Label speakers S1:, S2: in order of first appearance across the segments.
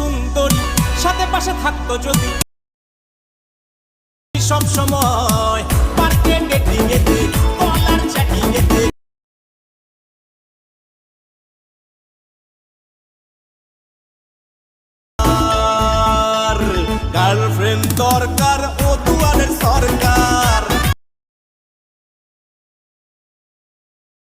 S1: সুন্দরী সাথে পাশে থাকতো যদি সব সময় পার্কে ডেটিংয়েতে কলার চ্যাটিংয়েতে গার্লফ্রেন্ড দরকার ও দুয়ারের সরকার।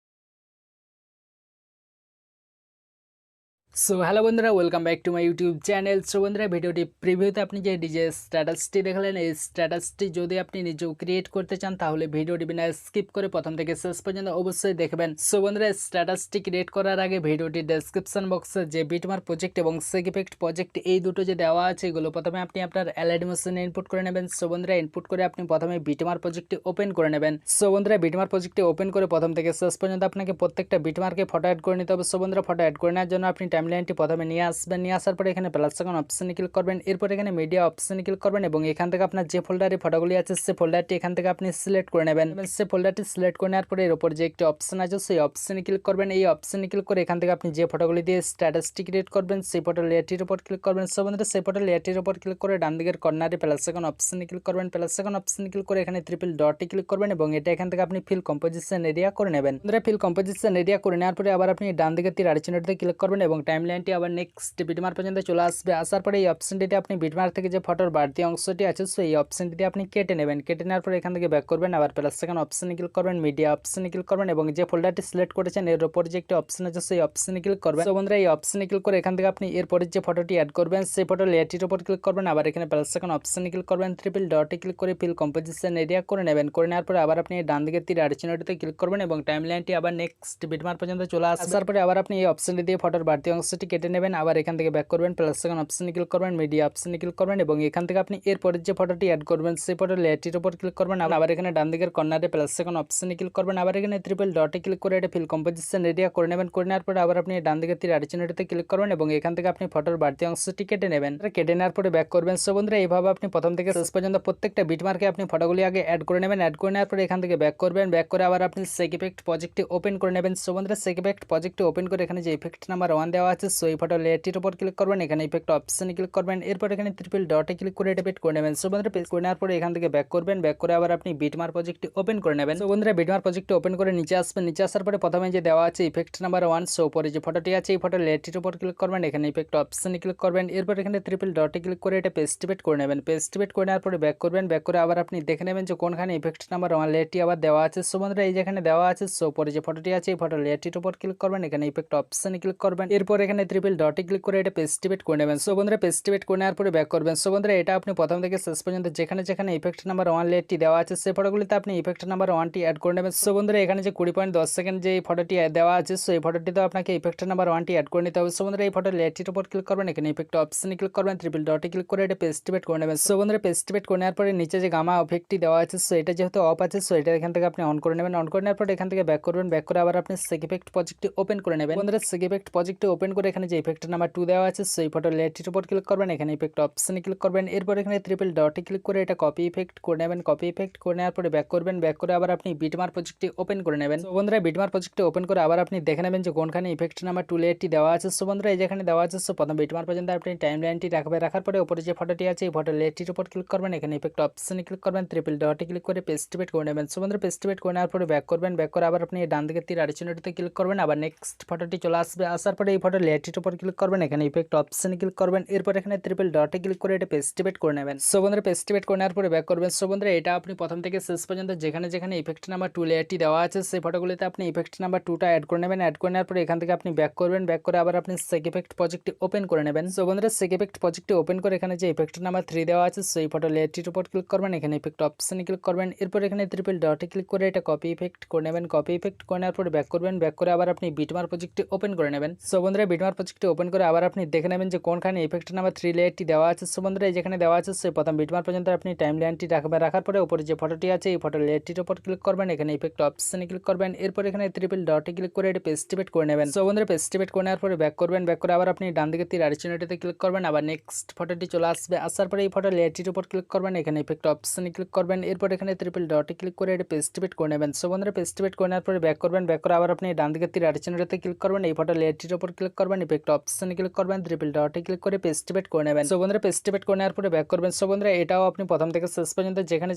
S2: সো হ্যালো বন্ধুরা, welcome back to my YouTube channel. So বন্ধুরা, ভিডিওটি প্রিভিউতে আপনি যে ডিজে স্ট্যাটাসটি দেখলেন, এই স্ট্যাটাসটি যদি আপনি নিজেও ক্রিয়েট করতে চান তাহলে ভিডিওটি বিনা স্কিপ করে প্রথম থেকে শেষ পর্যন্ত অবশ্যই দেখবেন। সো বন্ধুরা, স্ট্যাটাসটি ক্রিয়েট করার আগে ভিডিওটি ডেসক্রিপশন বক্সে যে বিটমার প্রজেক্ট এবং সেক ইফেক্ট প্রজেক্ট এই দুটো যে দেওয়া আছে এগুলো প্রথমে আপনি আপনার অ্যালাইড মেশিনে ইনপুট করে নেবেন। সো বন্ধুরা, ইনপুট করে আপনি প্রথমে বিটমার প্রজেক্টটি ওপেন করে নেবেন। সো বন্ধুরা, বিটমার প্রজেক্টটি ওপেন করে প্রথম থেকে শেষ পর্যন্ত আপনাকে প্রত্যেকটা বিটমার্কে ফটো অ্যাড করে নিতে হবে। সো বন্ধুরা, ফটো অ্যাড করে নেওয়ার জন্য আপনি টাইমলাইনটি প্রথমে নিয়ে আসবেন। নিয়ে আসার পরে এখানে প্লাস আইকন অপশনে ক্লিক করবেন। এরপর এখানে মিডিয়া অপশনে ক্লিক করবেন এবং এখান থেকে আপনার যে ফোল্ডারে ফটোগুলি আছে সে ফোল্ডারটি এখান থেকে আপনি সিলেক্ট করে নেবেন। সে ফোল্ডারটি সিলেক্ট করে নেওয়ার পরে এর উপর যে একটি অপশন আছে সেই অপশনে ক্লিক করবেন। এই অপশনে ক্লিক করে এখান থেকে আপনি যে ফটোগুলি দিয়ে স্ট্যাটাসটি ক্রিয়েট করবেন সেই ফটো লেয়ারটির উপর ক্লিক করবেন। সো বন্ধুরা, সেই ফটো লেয়ারটির উপর ক্লিক করে ডান দিকের কর্নারে প্লাস আইকন অপশনে ক্লিক করবেন। প্লাস আইকন অপশনে ক্লিক করে এখানে ট্রিপল ডটে ক্লিক করবেন এবং এটা এখান থেকে আপনি ফিল কম্পোজিশন এরিয়া করে নেবেন। বন্ধুরা, ফিল কম্পোজিশন এরিয়া করে নেওয়ার পরে আবার আপনি ডান দিকের তীর আইকনটিতে ক্লিক করবেন এবং টাইমলাইনটি আবার নেক্সট বিটমার পর্যন্ত চলে আসবে। আসার পরে এই অপশনটিতে আপনি বিটমার্ক থেকে যে ফটোর বাড়তি অংশটি আছে সেই অপশনটিতে আপনি কেটে নেবেন। কেটে নেওয়ার পরে এখান থেকে ব্যাক করবেন, আবার প্লাস সেকেন্ড অপশনে ক্লিক করবেন, মিডিয়া অপশনে ক্লিক করবেন এবং যে ফোল্ডারটি সিলেক্ট করেছেন এর উপর যে একটি অপশন আছে সেই অপশনে ক্লিক করবেন। তো বন্ধুরা, এই অপশনে ক্লিক করে এখান থেকে আপনি এরপরে যে ফটোটি অ্যাড করবেন সেই ফটো লেয়ারটির উপর ক্লিক করবেন, আবার এখানে প্লাস সেকেন্ড অপশনে ক্লিক করবেন, ট্রিপল ডটে ক্লিক করে ফিল কম্পোজিশন এরিয়া করে নেবেন। করে নেওয়ার পরে আবার আপনি ডান দিকের তীর আইকনটিতে ক্লিক করবেন এবং টাইমলাইনটি আবার নেক্সট বিটমার্ক পর্যন্ত চলে আসার পরে আবার আপনি এই অপশনটি দিয়ে ফটোর বাড়তি অংশটি কেটে নেবেন। আবার এখান থেকে ব্যাক করবেন, প্লাস সেকেন্ড অপশনে ক্লিক করবেন, মিডিয়া অপশনে ক্লিক করবেন এবং এখান থেকে আপনি এরপরের যে ফটোটি অ্যাড করবেন সেই ফটো লেয়ারটির উপর ক্লিক করবেন। আবার এখানে ডান দিকের কর্নারে প্লাস সেকেন্ড অপশনে ক্লিক করবেন, আবার এখানে ট্রিপল ডটে ক্লিক করে এটা ফিল কম্পোজিশন এরিয়া করে নেবেন। করে নেওয়ার পরে আবার আপনি ডান দিকের তীর আইকনটিতে ক্লিক করবেন এবং এখান থেকে আপনি ফটোর বাড়তি অংশটি কেটে নেবেন। কেটে নেওয়ার পরে ব্যাক করবেন। সো বন্ধুরা, এইভাবে আপনি প্রথম থেকে শেষ পর্যন্ত প্রত্যেকটা বিটমার্কে আপনি ফটোগুলি আগে অ্যাড করে নেবেন। অ্যাড করে নেওয়ার পরে এখান থেকে ব্যাক করবেন। ব্যাক করে আবার আপনি সেক ইফেক্ট প্রজেক্টটি ওপেন করে নেবেন। সো বন্ধুরা, সেক ইফেক্ট প্রজেক্টটি ওপেন করে এখানে যে ইফেক্ট নাম্বার 1 দেওয়া আছে সেই ফটো লেয়ারটির উপর ক্লিক করবেন, এখানে ইফেক্ট অপশনে ক্লিক করবেন। এরপর এখানে ট্রিপল ডটে ক্লিক করে এটা পেট করে নেবেন। সো বন্ধুরা, পেজ করে নেওয়ার পরে এখান থেকে ব্যাক করবেন। ব্যাক করে আবার আপনি বিটমার প্রজেক্টটি ওপেন করে নেবেন। সো বন্ধুরা, বিটমার প্রজেক্টটি ওপেন করে নিচে আসবেন। নিচে আসার পরে প্রথমে যে দেওয়া আছে ইফেক্ট নাম্বার 1 সো পরে যে ফটোটি আছে এই ফটো লেয়ারটির উপর ক্লিক করবেন, এখানে ইফেক্ট অপশনে ক্লিক করবেন। এরপর এখানে ট্রিপল ডটে ক্লিক করে এটা পেস্টিভেট করে নেবেন। পেস্টিভেট করে নেওয়ার পরে ব্যাক করবেন। ব্যাক করে আবার আপনি দেখে নেবেন যে কোনখানে ইফেক্ট নাম্বার 1 লেয়ারটি আবার দেওয়া আছে। সো বন্ধুরা, এই যেখানে দেওয়া আছে সো পরে যে ফটোটি আছে এই ফটো লেয়ারটির উপর ক্লিক করবেন, এখানে ইফেক্ট অপশনে ক্লিক করবেন। এরপর এখানে ট্রিপল ডটে ক্লিক করে এটা পেস্টিভেট করে নেবেন। সো বন্ধুরা, পেস্টিভেট করে নেওয়ার পরে ব্যাক করবেন। সো বন্ধুরা, এটা আপনি প্রথম থেকে শেষ পর্যন্ত যেখানে যেখানে ইফেক্ট নাম্বার 1 লেয়ারটি দেওয়া আছে সেই ফটোগুলিতে আপনি ইফেক্ট নাম্বার 1টি অ্যাড করে নেবেন। সো বন্ধুরা, এখানে যে 20.10 সেকেন্ড যে ফটোটি দেওয়া আছে সো এই ফটোটিতে আপনাকে ইফেক্ট নাম্বার 1টি অ্যাড করে নিতে হবে। সো বন্ধুরা, এই ফটো লেয়ারটির উপর ক্লিক করবেন, এখানে ইফেক্ট অপশনে ক্লিক করবেন, ট্রিপল ডটে ক্লিক করে এটা পেস্টিভেট করে নেবেন। সো বন্ধুরা, পেস্টিভেট করে নেওয়ার পরে নিচে যে গামা ইফেক্টটি দেওয়া আছে সো এটা যেহেতু অফ আছে সো এটা এখান থেকে আপনি অন করে নেবেন। অন করে নেওয়ার পরে এখান থেকে ব্যাক করবেন। ব্যাক করে আবার আপনি সেক ইফেক্ট প্রজেক্টটি ওপেন করে নেবেন। বন্ধুরা, সেক ইফেক্ট প্রজেক্টটি ওপেন করে এখানে যে ইফেক্ট নাম্বার 2 দেওয়া আছে সেই ফটো লেয়ারটির উপর ক্লিক করবেন, এখানে ইফেক্ট অপশনে ক্লিক করবেন। এরপর এখানে ট্রিপল ডটে ক্লিক করে এটা কপি ইফেক্ট করে নেবেন। কপি ইফেক্ট করে নেওয়ার পরে ব্যাক করবেন। ব্যাক করে আবার আপনি বিটমার প্রজেক্টটি ওপেন করে নেবেন। সো বন্ধুরা, বিটমার প্রজেক্টটি ওপেন করে আবার আপনি দেখে নেবেন যে কোনখানে ইফেক্ট নাম্বার 2 লেয়ারটি দেওয়া আছে। সো বন্ধুরা, এই যেখানে দেওয়া আছে সো প্রথম বিটমার পর্যন্ত আপনি টাইমলাইনটি রাখবেন। রাখার পরে উপরে যে ফটোটি আছে এই ফটো লেয়ারটির উপর ক্লিক করবেন, এখানে ইফেক্ট অপশনে ক্লিক করবেন, ট্রিপল ডটে ক্লিক করে পেস্টিভেট করে নেবেন। সো বন্ধুরা, পেস্টিভেট করে নেওয়ার পরে ব্যাক করবেন। ব্যাক করে আবার আপনি ডান দিকের তীর আইকনটিতে ক্লিক করবেন, আবার নেক্সট ফটোটি চলে আসবে। আসার পরে এই ফটো লেয়ারটির উপর ক্লিক করবেন, এখানে ইফেক্ট অপশনে ক্লিক করবেন। এরপর এখানে ট্রিপল ডটে ক্লিক করে এটা পেস্টিভেট করে নেবেন। সো বন্ধুরা, পেস্টিভেট করে নেওয়ার পরে ব্যাক করবেন। সো বন্ধুরা, এটা আপনি প্রথম থেকে শেষ পর্যন্ত যেখানে যেখানে ইফেক্ট নাম্বার 2 লেয়ারটি দেওয়া আছে সেই ফটোগুলিতে আপনি ইফেক্ট নাম্বার 2টা অ্যাড করে নেবেন। অ্যাড করে নেওয়ার পরে এখান থেকে আপনি ব্যাক করবেন। ব্যাক করে আবার আপনি সেক ইফেক্ট প্রজেক্টটি ওপেন করে নেবেন। সো বন্ধুরা, সেক ইফেক্ট প্রজেক্টটি ওপেন করে এখানে যে ইফেক্ট নাম্বার 3 দেওয়া আছে সেই ফটো লেয়ারটির উপর ক্লিক করবেন, এখানে ইফেক্ট অপশনে ক্লিক করবেন। এরপর এখানে ট্রিপল ডটে ক্লিক করে এটা কপি ইফেক্ট করে নেবেন। কপি ইফেক্ট করে নেওয়ার পরে ব্যাক করবেন। ব্যাক করে আবার আপনি বিটমার প্রজেক্টটি ওপেন করে নেবেন। সো বন্ধুরা, বিটমার প্রজেক্টটি ওপেন করে আবার আপনি দেখে নেবেন যে কোনখানে ইফেক্ট নাম্বার 3 লেয়ারটি দেওয়া আছে। সো বন্ধুরা, এই যেখানে দেওয়া আছে সেই প্রথম বিটমার পর্যন্ত আপনি টাইমলাইনটি রাখবেন। রাখার পরে উপরে যে ফটোটি আছে এই ফটো লেয়ারটির উপর ক্লিক করবেন, এখানে ইফেক্ট অপশনে ক্লিক করবেন। এরপর এখানে ট্রিপল ডটে ক্লিক করে এটা পেস্টিভেট করে নেবেন। সো বন্ধুরা, পেস্টিভেট করে নেওয়ার পরে ব্যাক করবেন। ব্যাক করে আবার আপনি ডান দিকে তীর আইকনটিতে ক্লিক করবেন, আবার নেক্সট ফটোটি চলে আসবে। আসার পরে এই ফটো লেয়ারটির উপর ক্লিক করবেন, এখানে ইফেক্ট অপশনে ক্লিক করবেন। এরপর এখানে ট্রিপল ডটে ক্লিক করে এটা পেস্টিভেট করে নেবেন। সো বন্ধুরা, পেস্টিভেট করে নেওয়ার পরে ব্যাক করবেন। ব্যাক করে আবার আপনি ডান দিকে তীর আইকনটিতে ক্লিক করবেন, এই ফটো লেয়ারটির উপর ক্লিক ক্লিক করবেন, ইফেক্ট অপশনে ক্লিক করবেন, ট্রিপল ডটে ক্লিক করে পেস্ট পেট করে নেবেন। সো বন্ধুরা পেস্ট পেট করে নেওয়ার পরে ব্যাক করবেন। সো বন্ধুরা এটাও আপনি প্রথম থেকে শেষ পর্যন্ত যেখানে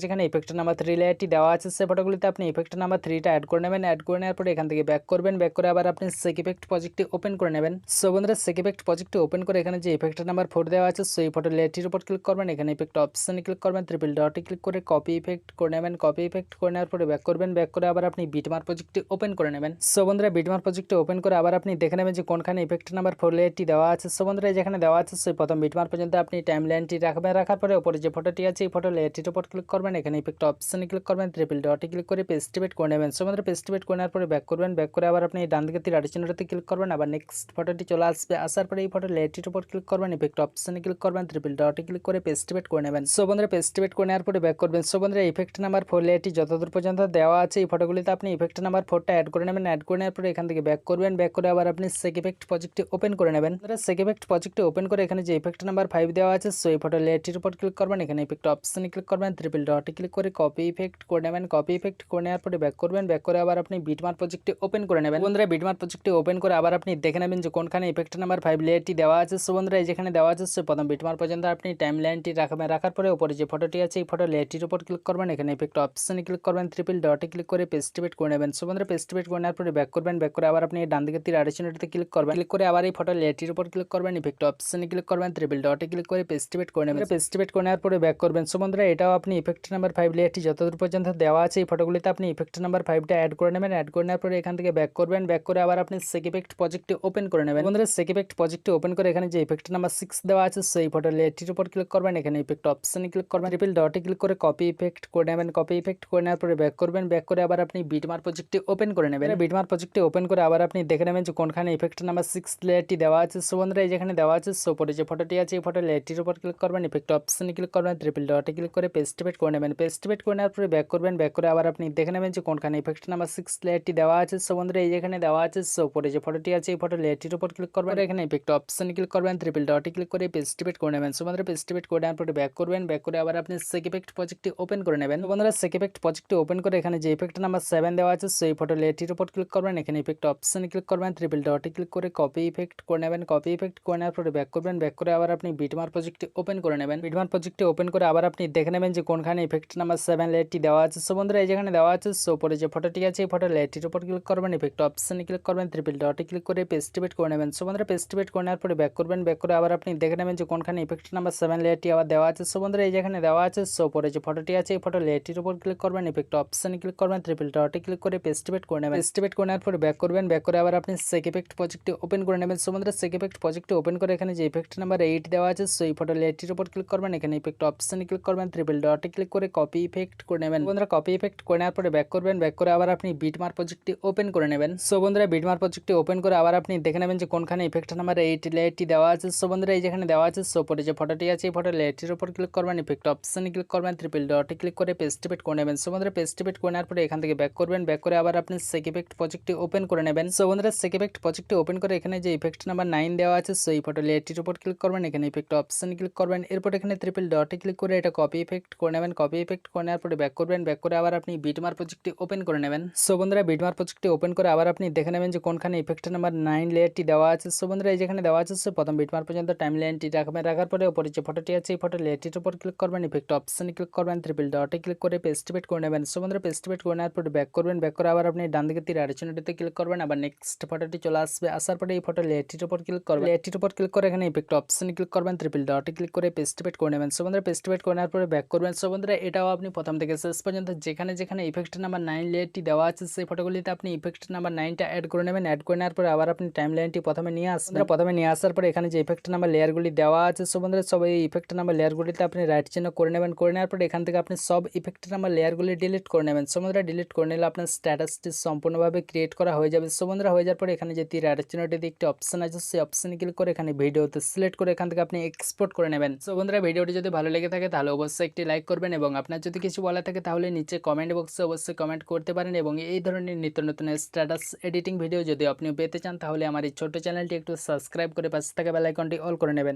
S2: যেখানে ইফেক্ট নাম্বার 3 লেয়ারটি দেওয়া আছে সে ফটোগুলিতে আপনি ইফেক্ট নাম্বার 3টা অ্যাড করে নেবেন। অ্যাড করে নেওয়ার পরে এখান থেকে ব্যাক করবেন, ব্যাক করে আবার আপনি সেক ইফেক্ট প্রজেক্টটি ওপেন করে নেবেন। সো বন্ধুরা সেক ইফেক্ট প্রজেক্টটি ওপেন করে এখানে যে ইফেক্ট নাম্বার 4 দেওয়া আছে সেই ফটো লেয়ারটির উপর ক্লিক করবেন, এখানে ইফেক্ট অপশনে ক্লিক করবেন, ট্রিপল ডটে ক্লিক করে কপি ইফেক্ট করে নেবেন। কপি ইফেক্ট করে নেওয়ার পরে ব্যাক করবেন, ব্যাক করে আবার আপনি বিটমার্ক প্রজেক্টটি ওপেন করে নেবেন। সো বন্ধুরা বিটমার্ক প্রজেক্টটি ওপেন করে আবার আপনি দেখে নেবেন যে কোনখানে ইফেক্ট নাম্বার 4 লেয়ারটি দেওয়া আছে। সো বন্ধুরা যেখানে দেওয়া আছে সেই প্রথম বিটমার্ক পর্যন্ত আপনি টাইম লাইনটি রাখবেন। রাখার পরে উপরে যে ফটোটি আছে এই ফটো লেয়ারটির উপর ক্লিক করবেন, এখানে ইফেক্ট অপশনে ক্লিক করবেন, ট্রিপল ডটে ক্লিক করে পেস্ট পেট করে নেবেন। সো বন্ধুরা পেস্ট পেট করে নেওয়ার পরে ব্যাক করবেন, ব্যাক করে আবার আপনি ডান দিকে তীর চিহ্নটিতে ক্লিক করবেন, আবার নেক্সট ফটোটি চলে আসবে। আসার পরে এই ফটো লেয়ারটির উপর ক্লিক করবেন, ইফেক্ট অপশনে ক্লিক করবেন, ট্রিপল ডটে ক্লিক করে পেস্ট পেট করে নেবেন। সো বন্ধুরা পেস্ট পেট করে নেওয়ার পরে ব্যাক করবেন। সো বন্ধুরা ইফেক্ট নাম্বার 4 লেয়ারটি যতদূর পর্যন্ত দেওয়া আছে এই ফটোগুলিতে আপনি ইফেক্ট নাম্বার 4টা অ্যাড করে নেবেন। অ্যাড করে নেওয়ার পরে এখান থেকে ব্যাক করবেন, ব্যাক করে আবার আপনি সেক ইফেক্ট প্রজেক্টটি ওপেন করে নেবেন। সেক ইফেক্ট প্রজেক্টটি ওপেন করে এখানে যে ইফেক্ট নাম্বার 5 দেওয়া আছে সো এই ফটো লেয়ারটির উপর ক্লিক করবেন, এখানে ইফেক্ট অপশনে ক্লিক করবেন, ট্রিপল ডটে ক্লিক করে কপি ইফেক্ট করে নেবেন। কপি ইফেক্ট করে নেওয়ার পরে ব্যাক করবেন, ব্যাক করে আবার আপনি বিটমার্ক প্রজেক্টটি ওপেন করে নেবেন। বন্ধুরা বিটমার্ক প্রজেক্টটি ওপেন করে আবার আপনি দেখে নেবেন যে কোনখানে ইফেক্ট নাম্বার 5 লেয়ারটি দেওয়া আছে। সো বন্ধুরা যেখানে দেওয়া আছে সে প্রথম বিটমার্ক পর্যন্ত আপনি টাইম লাইনটি রাখবেন। রাখার পরে উপরে যে ফটোটি আছে এই ফটো লেয়ারটির উপর ক্লিক করবেন, এখানে ইফেক্ট অপশনে ক্লিক করবেন, ট্রিপল ডটে ক্লিক করে পেস্ট পেট করে নেবেন। সো বন্ধুরা পেস্ট পেট করে নেওয়ার পরে ব্যাক করবেন, ব্যাক করে আবার আপনি ডান দিকে তীর চিহ্নটিতে ক্লিক করবেন, ক্লিক করে আবার এই ফটো লেয়ারটির উপর ক্লিক করবেন, ইফেক্ট অপশনে ক্লিক করবেন, ট্রিপল ডটে ক্লিক করে পেস্ট পেট করে নেবেন। পেস্ট পেট করে নেওয়ার পরে ব্যাক করবেন। সো বন্ধুরা এটাও আপনি ইফেক্ট নাম্বার 5 লেয়ারটি যতদূর পর্যন্ত দেওয়া আছে এই ফটোগুলিতে আপনি ইফেক্ট নাম্বার 5টা অ্যাড করে নেবেন। অ্যাড করে নেওয়ার পরে এখান থেকে ব্যাক করবেন, ব্যাক করে আবার আপনি সেক ইফেক্ট প্রজেক্টটি ওপেন করে নেবেন। বন্ধুরা সেক ইফেক্ট প্রজেক্টটি ওপেন করে এখানে যে ইফেক্ট নাম্বার 6 দেওয়া আছে সেই ফটো লেয়ারটির উপর ক্লিক করবেন, এখানে ইফেক্ট অপশনে ক্লিক করবেন, ট্রিপল ডটে ক্লিক করে কপি ইফেক্ট করে নেবেন। কপি ইফেক্ট করে নেওয়ার পরে ব্যাক করবেন, ব্যাক করে আবার আপনি বিটমার্ক প্রজেক্টটি ওপেন করে নেবেন। বিটমার্ক প্রজেক্টটি ওপেন করে আবার আপনি দেখে নেবেন যে কোনখানে ইফেক্ট নাম্বার 6 লেয়ারটি দেওয়া আছে। সো বন্ধুরা যেখানে দেওয়া আছে সো পরে যে ফটোটি আছে এই ফটো লেয়ারটির উপর ক্লিক করবেন, ইফেক্ট অপশনে ক্লিক করবেন, ট্রিপল ডটে ক্লিক করে পেস্ট পেট করে নেবেন। পেস্ট পেট করে নেওয়ার পরে ব্যাক করবেন, ব্যাক করে আবার আপনি দেখে নেবেন যে কোনখানে ইফেক্ট নাম্বার 6 লেয়ারটি দেওয়া আছে। সো বন্ধুরা যেখানে দেওয়া আছে সো পরে যে ফটোটি আছে এই ফটো লেয়ারটির উপর ক্লিক করবেন, এখানে ইফেক্ট অপশনে ক্লিক করবেন, ট্রিপল ডটে ক্লিক করে পেস্ট পেট করে নেবেন। সো বন্ধুরা পেস্ট পেট করে নেওয়ার পরে ব্যাক করবেন, ব্যাক করে আবার আপনি সেক ইফেক্ট প্রজেক্টটি ওপেন করে নেবেন। বন্ধুরা সেক ইফেক্ট প্রজেক্টটি ওপেন করে এখানে যে ইফেক্ট নাম্বার 7 দেওয়া আছে সেই ফটো লেয়ারটির উপর ক্লিক করবেন, এখানে ইফেক্ট অপশনে ক্লিক করবেন, ট্রিপল ডটে ক্লিক করে কপি ইফেক্ট করে নেবেন। কপি ইফেক্ট করে নেওয়ার পরে ব্যাক করবেন, ব্যাক করে আবার আপনি বিটমার্ক প্রজেক্টটি ওপেন করে নেবেন। বিটমার্ক প্রজেক্টটি ওপেন করে আবার আপনি দেখে নেবেন যে কোনখানে ইফেক্ট নাম্বার 7 লেয়ারটি দেওয়া আছে। সো বন্ধুরা এই যেখানে দেওয়া আছে সো পরে যে ফটোটি আছে এই ফটো লেয়ারটির উপর ক্লিক করবেন, ইফেক্ট অপশনে ক্লিক করবেন, ট্রিপল ডটে ক্লিক করে পেস্ট পেট করে নেবেন। সো বন্ধুরা পেস্ট পেট করে নেওয়ার পরে ব্যাক করবেন, ব্যাক করে আবার আপনি দেখে নেবেন যে কোনখানে ইফেক্ট নাম্বার 7 লেয়ারটি আবার দেওয়া আছে। সো বন্ধুরা এই যেখানে দেওয়া আছে সো পরে যে ফটোটি আছে এই ফটো লেয়ারটির উপর ক্লিক করবেন, ইফেক্ট অপশনে ক্লিক করবেন, ট্রিপল ডটে ক্লিক করে পেস্ট পেট করে নেবেন। পেস্ট পেট করে নেওয়ার পরে ব্যাক করবেন, ব্যাক করে আবার আপনি সেক ইফেক্ট প্রজেক্টটি ওপেন করে নেবেন। সো বন্ধুরা সেক ইফেক্ট প্রজেক্টটি ওপেন করে এখানে যে ইফেক্ট নাম্বার 8 দেওয়া আছে সেই ফটো লেয়ারটির উপর ক্লিক করবেন, এখানে ইফেক্ট অপশনে ক্লিক করবেন, ট্রিপল ডটে ক্লিক করে কপি ইফেক্ট করে নেবেন। বন্ধুরা কপি ইফেক্ট করে নেওয়ার পরে ব্যাক করবেন, ব্যাক করে আবার আপনি বিটমার্ক প্রজেক্টটি ওপেন করে নেবেন। সো বন্ধুরা বিটমার্ক প্রজেক্টটি ওপেন করে আবার আপনি দেখে নেবেন যে কোনখানে ইফেক্ট নাম্বার 8 লেয়ারটি দেওয়া আছে। সো বন্ধুরা এই যেখানে দেওয়া আছে সো পরে যে ফটোটি আছে এই ফটো লেয়ারটির উপর ক্লিক করবেন, ইফেক্ট অপশনে ক্লিক করবেন, ট্রিপল ডটে ক্লিক করে পেস্ট পেট করে নেবেন। সো বন্ধুরা পেস্ট পেট করে নেওয়ার পরে এখান থেকে ব্যাক করবেন, ব্যাক করে আবার আপনি সেক ইফেক্ট প্রজেক্টটি ওপেন করে নেবেন। সো বন্ধুরা সেক ইফেক্ট প্রজেক্টটি ওপেন করে এখানে যে ইফেক্ট নাম্বার 9 দেওয়া আছে সেই ফটো লেয়ারটির উপর ক্লিক করবেন, এখানে ইফেক্ট অপশনে ক্লিক করবেন, এরপর এখানে ট্রিপল ডটে ক্লিক করে এটা কপি ইফেক্ট করে নেবেন। কপি ইফেক্ট করে নেওয়ার পরে ব্যাক করবেন, ব্যাক করে আবার আপনি বিটমার্ক প্রজেক্টটি ওপেন করে নেবেন। সো বন্ধুরা বিটমার্ক প্রজেক্টটি ওপেন করে আবার আপনি দেখে নেবেন যে কোনখানে ইফেক্ট নাম্বার 9 লেয়ারটি দেওয়া আছে। সো বন্ধুরা এই যেখানে দেওয়া আছে সো প্রথম বিটমার্ক পর্যন্ত টাইম লাইনটি রাখবেন। রাখার পরে উপরে যে ফটোটি আছে এই ফটো লেয়ারটির উপর ক্লিক করবেন, ইফেক্ট অপশনে ক্লিক করবেন, ট্রিপল ডটে ক্লিক করে পেস্ট পেট করে নেবেন। সো বন্ধুরা পেস্ট পেট করে নেওয়ার পরে ব্যাক করবেন, ব্যাক করে আবার আপনি ডান দিকে তীর চিহ্নটিতে ক্লিক করবেন, আবার নেক্সট ফটোটি চলে আসবে। আসার পরে এই ফটো লেয়ারটির উপর ক্লিক করবেন, লেয়ারটির উপর ক্লিক করে এখানে ইফেক্ট অপশনে ক্লিক করবেন, ট্রিপল ডটে ক্লিক করে পেস্ট পেট করে নেবেন। সো বন্ধুরা পেস্ট পেট করে নেওয়ার পরে ব্যাক করবেন। সো বন্ধুরা এটাও আপনি প্রথম থেকে শেষ পর্যন্ত যেখানে যেখানে ইফেক্ট নাম্বার 9 লেয়ারটি দেওয়া আছে সেই ফটোগুলিতে আপনি ইফেক্ট নাম্বার 9টা অ্যাড করে নেবেন। অ্যাড করে নেওয়ার পরে আবার আপনি টাইম লাইনটি প্রথমে নিয়ে আসবেন। প্রথমে নিয়ে আসার পরে এখানে যে ইফেক্ট নাম্বার লেয়ারগুলি দেওয়া আছে সো বন্ধুরা সব এই ইফেক্ট নাম্বার লেয়ারগুলিতে আপনি রাইট চিহ্ন করে নেবেন। করে নেওয়ার পরে এখান থেকে আপনি সব ইফেক্ট নাম্বার লেয়ারগুলি ডিলিট করে নেবেন। সো বন্ধুরা ডিলিট করে নিলে আপনার স্ট্যাটাসটি সম্পূর্ণভাবে ক্রিয়েট করা হয়ে যাবে। সো বন্ধুরা হয়ে যাওয়ার পরে এখানে যে তীর চিহ্নটিতে একটি অপশন আছে সেই অপশনে ক্লিক করে এখানে ভিডিওতে সিলেক্ট করে এখান থেকে আপনি এক্সপোর্ট করে নেবেন। সো বন্ধুরা ভিডিওটি যদি ভালো লেগে থাকে তাহলে অবশ্যই একটি লাইক করবেন এবং আপনার যদি কিছু বলা থাকে তাহলে নিচে কমেন্ট বক্সে অবশ্যই কমেন্ট করতে পারেন। এবং এই ধরনের নিত্য নতুন স্ট্যাটাস এডিটিং ভিডিও যদি আপনি পেতে চান তাহলে আমার এই ছোট্ট চ্যানেলটি একটু সাবস্ক্রাইব করে পাশে থাকা বেল আইকনটি অল করে নেবেন।